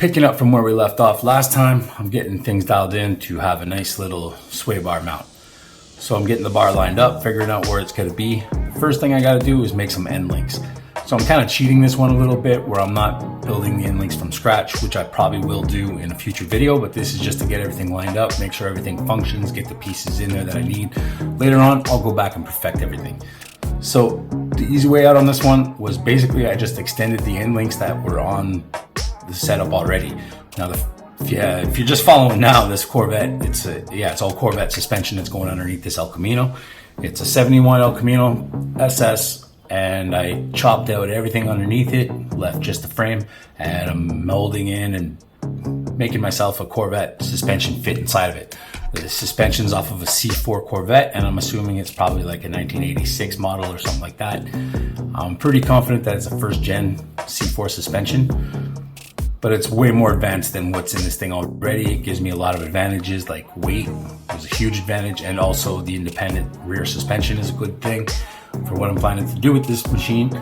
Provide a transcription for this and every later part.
picking up from where we left off last time, I'm getting things dialed in to have a nice little sway bar mount. So I'm getting the bar lined up, figuring out where it's going to be. First thing I got to do is make some end links. So I'm kind of cheating this one a little bit where I'm not building the end links from scratch, which I probably will do in a future video, but this is just to get everything lined up, make sure everything functions, get the pieces in there that I need. Later on, I'll go back and perfect everything. So the easy way out on this one was basically I just extended the end links that were on the setup already. Now, if you're just following now, this Corvette, it's all Corvette suspension that's going underneath this ElCamino. It's a 71 ElCamino SS. And I chopped out everything underneath it, left just the frame, and I'm molding in and making myself a Corvette suspension fit inside of it. The suspension's off of a C4 Corvette, and I'm assuming it's probably like a 1986 model or something like that. I'm pretty confident that it's a first gen C4 suspension, but it's way more advanced than what's in this thing already. It gives me a lot of advantages, like weight is a huge advantage, and also the independent rear suspension is a good thing for what I'm planning to do with this machine.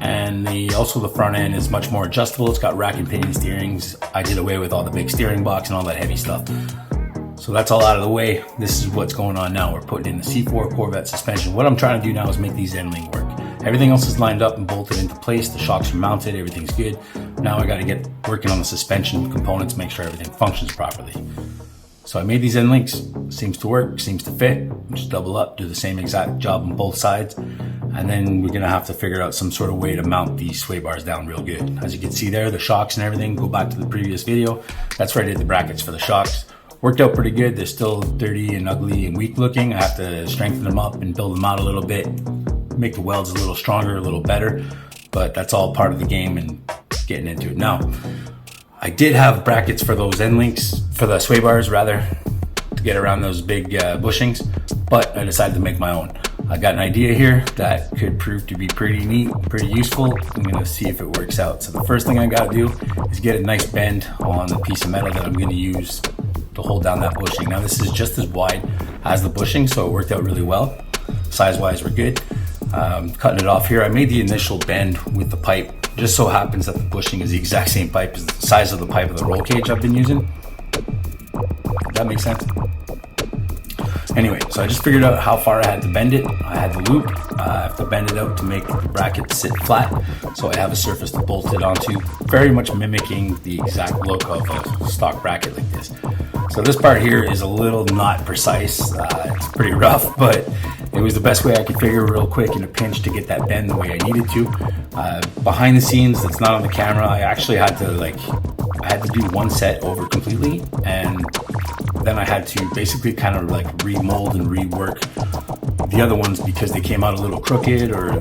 And also the front end is much more adjustable. It's got rack and pinion steerings. I did away with all the big steering box and all that heavy stuff. So that's all out of the way. This is what's going on now. We're putting in the C4 Corvette suspension. What I'm trying to do now is make these end link work. Everything else is lined up and bolted into place. The shocks are mounted, everything's good. Now I gotta get working on the suspension components, make sure everything functions properly. So I made these end links, seems to work, seems to fit. Just double up, do the same exact job on both sides. And then we're gonna have to figure out some sort of way to mount these sway bars down real good. As you can see there, the shocks and everything, go back to the previous video. That's where I did the brackets for the shocks. Worked out pretty good. They're still dirty and ugly and weak looking. I have to strengthen them up and build them out a little bit, make the welds a little stronger, a little better. But that's all part of the game and getting into it. Now, I did have brackets for those end links, for the sway bars rather, to get around those big bushings, but I decided to make my own. I got an idea here that could prove to be pretty neat, pretty useful. I'm gonna see if it works out. So the first thing I gotta do is get a nice bend on the piece of metal that I'm gonna use to hold down that bushing. Now this is just as wide as the bushing, so it worked out really well. Size-wise, we're good. Cutting it off here. I made the initial bend with the pipe. Just so happens that the bushing is the exact same pipe as the size of the pipe of the roll cage I've been using. Does that make sense? Anyway, so I just figured out how far I had to bend it. I had the loop. I have to bend it out to make the bracket sit flat. So I have a surface to bolt it onto, very much mimicking the exact look of a stock bracket like this. So this part here is a little not precise. It's pretty rough, but it was the best way I could figure real quick in a pinch to get that bend the way I needed to. Behind the scenes, that's not on the camera, I actually had to do one set over completely, and then I had to basically kind of like remold and rework the other ones because they came out a little crooked, or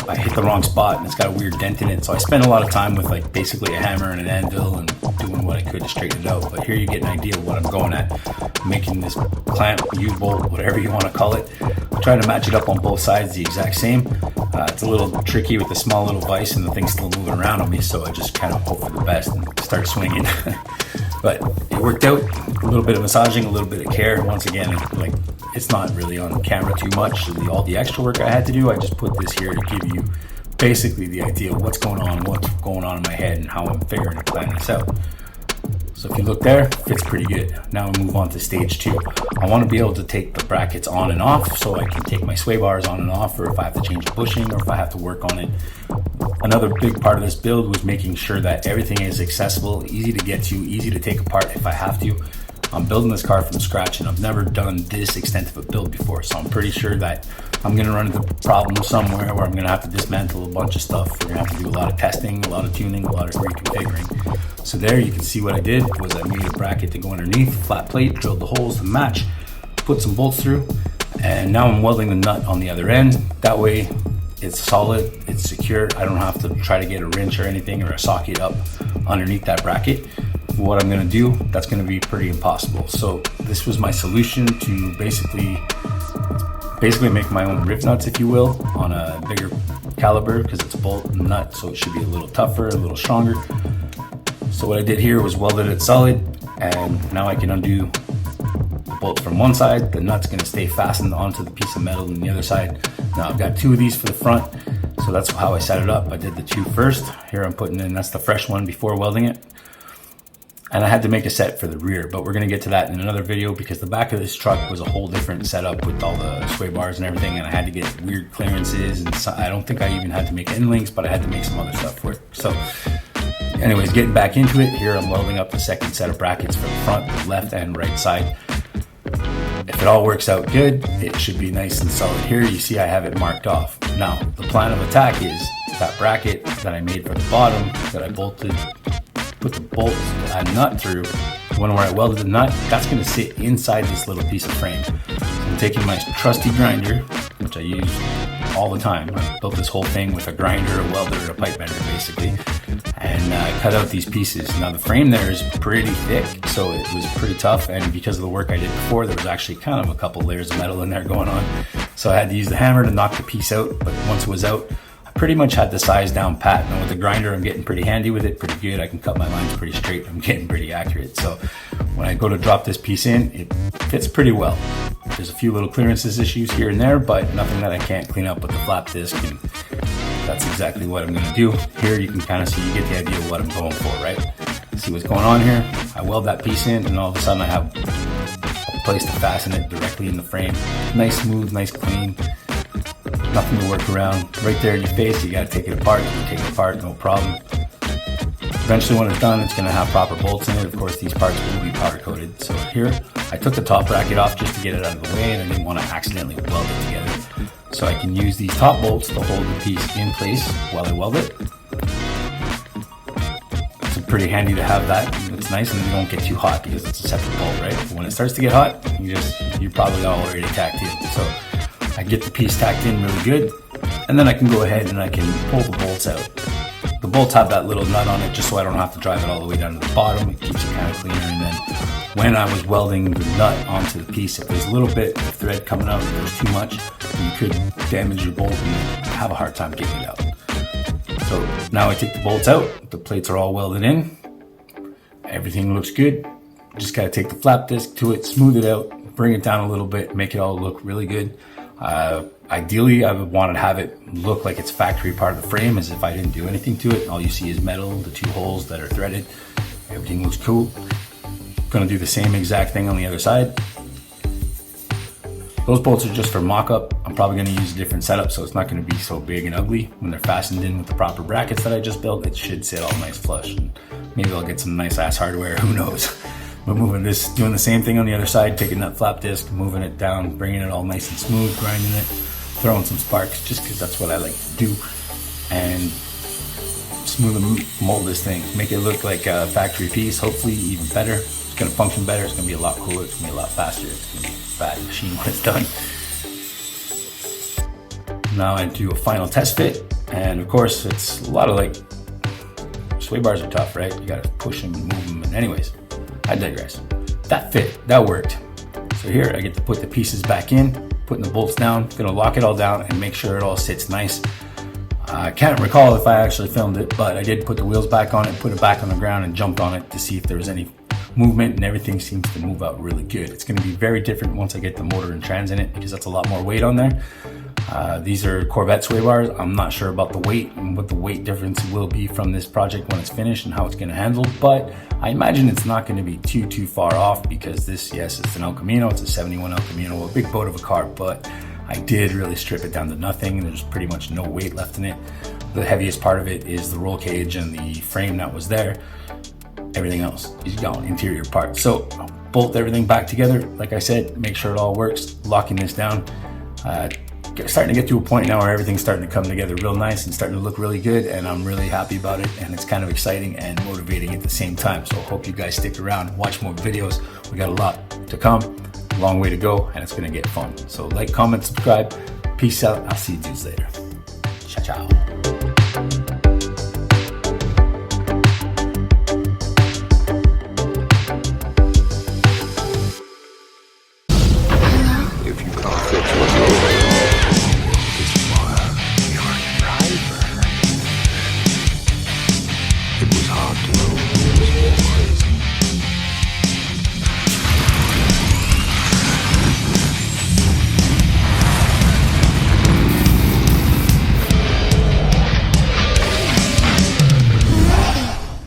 I hit the wrong spot and it's got a weird dent in it. So I spent a lot of time with like basically a hammer and an anvil and doing what I could to straighten it out. But here you get an idea of what I'm going at. Making this clamp, U-bolt, whatever you want to call it. I'm trying to match it up on both sides the exact same. It's a little tricky with the small little vise and the thing's still moving around on me, so I just kind of hope for the best and start swinging. But it worked out. A little bit of massaging, a little bit of care. Once again, it's not really on camera too much. All the extra work I had to do, I just put this here to give you basically the idea of what's going on in my head and how I'm figuring and planning this out. So if you look there, it fits pretty good. Now we move on to stage 2. I want to be able to take the brackets on and off, so I can take my sway bars on and off, or if I have to change the bushing, or if I have to work on it. Another big part of this build was making sure that everything is accessible, easy to get to, easy to take apart if I have to. I'm building this car from scratch, and I've never done this extensive a build before, so I'm pretty sure that I'm going to run into problems somewhere where I'm going to have to dismantle a bunch of stuff. We're going to have to do a lot of testing, a lot of tuning, a lot of reconfiguring. So there you can see what I did was I made a bracket to go underneath, flat plate, drilled the holes to match, put some bolts through, and now I'm welding the nut on the other end. That way it's solid, it's secure. I don't have to try to get a wrench or anything or a socket up underneath that bracket. What I'm going to do, that's going to be pretty impossible. So this was my solution to basically make my own riv nuts, if you will, on a bigger caliber, because it's a bolt and nut, so it should be a little tougher, a little stronger. So what I did here was welded it solid, and now I can undo the bolt from one side. The nut's going to stay fastened onto the piece of metal on the other side. Now I've got 2 of these for the front, so that's how I set it up. I did the 2 first. Here I'm putting in, that's the fresh one before welding it. And I had to make a set for the rear, but we're gonna get to that in another video because the back of this truck was a whole different setup with all the sway bars and everything, and I had to get weird clearances, and so I don't think I even had to make end links, but I had to make some other stuff work. So anyways, getting back into it, here I'm welding up the second set of brackets for the front, the left and right side. If it all works out good, it should be nice and solid. Here you see I have it marked off. Now, the plan of attack is that bracket that I made for the bottom that I bolted, put the bolt a nut through, the one where I welded the nut, that's gonna sit inside this little piece of frame. So I'm taking my trusty grinder, which I use all the time. I built this whole thing with a grinder, a welder, a pipe bender basically, and I cut out these pieces. Now the frame there is pretty thick, so it was pretty tough, and because of the work I did before, there was actually kind of a couple layers of metal in there going on. So I had to use the hammer to knock the piece out, but once it was out, pretty much had the size down pat. Now with the grinder, I'm getting pretty handy with it, pretty good. I can cut my lines pretty straight. I'm getting pretty accurate. So when I go to drop this piece in, it fits pretty well. There's a few little clearances issues here and there, but nothing that I can't clean up with the flap disc, and that's exactly what I'm gonna do. Here you can kind of see, you get the idea of what I'm going for, right? See what's going on here? I weld that piece in, and all of a sudden I have a place to fasten it directly in the frame. Nice, smooth, nice, clean. Nothing to work around. Right there in your face, you gotta take it apart. You can take it apart, no problem. Eventually when it's done, it's gonna have proper bolts in it. Of course, these parts will be powder coated. So here, I took the top bracket off just to get it out of the way, and I didn't wanna accidentally weld it together. So I can use these top bolts to hold the piece in place while I weld it. It's pretty handy to have that. It's nice, and they don't get too hot because it's a separate bolt, right? But when it starts to get hot, you're probably already tacked in. So I get the piece tacked in really good, and then I can go ahead and I can pull the bolts out. The bolts have that little nut on it just so I don't have to drive it all the way down to the bottom. It keeps it kind of cleaner. And then when I was welding the nut onto the piece, if there's a little bit of thread coming out, if there's too much, you could damage your bolt and have a hard time getting it out. So now I take the bolts out, the plates are all welded in, everything looks good. Just gotta take the flap disc to it, smooth it out, bring it down a little bit, make it all look really good. Ideally, I would want to have it look like it's factory part of the frame, as if I didn't do anything to it. All you see is metal, the two holes that are threaded. Everything looks cool. Gonna do the same exact thing on the other side. Those bolts are just for mock-up. I'm probably gonna use a different setup, so it's not gonna be so big and ugly. When they're fastened in with the proper brackets that I just built, it should sit all nice flush. And maybe I'll get some nice ass hardware, who knows. But moving this, doing the same thing on the other side, taking that flap disc, moving it down, bringing it all nice and smooth, grinding it, throwing some sparks, just because that's what I like to do, and smooth and mold this thing, make it look like a factory piece, hopefully even better. It's gonna function better, it's gonna be a lot cooler, it's gonna be a lot faster, it's gonna be a fat machine when it's done. Now I do a final test fit, and of course it's a lot of like, sway bars are tough, right? You gotta push them and move them, and anyways, I digress. That fit, that worked. So here I get to put the pieces back in, putting the bolts down, gonna lock it all down and make sure it all sits nice. I can't recall if I actually filmed it, but I did put the wheels back on it, put it back on the ground and jumped on it to see if there was any movement, and everything seems to move out really good. It's gonna be very different once I get the motor and trans in it, because that's a lot more weight on there. These are Corvette sway bars. I'm not sure about the weight and what the weight difference will be from this project when it's finished and how it's gonna handle, but I imagine it's not gonna be too far off, because this, yes, it's an ElCamino, it's a 71 ElCamino, a big boat of a car, but I did really strip it down to nothing. There's pretty much no weight left in it. The heaviest part of it is the roll cage and the frame that was there. Everything else is gone, interior parts. So bolt everything back together. Like I said, make sure it all works, locking this down. Starting to get to a point now where everything's starting to come together real nice and starting to look really good, and I'm really happy about it, and it's kind of exciting and motivating at the same time. So I hope you guys stick around, watch more videos. We got a lot to come, a long way to go, and it's gonna get fun. So like, comment, subscribe. Peace out. I'll see you dudes later. Ciao, ciao. If you come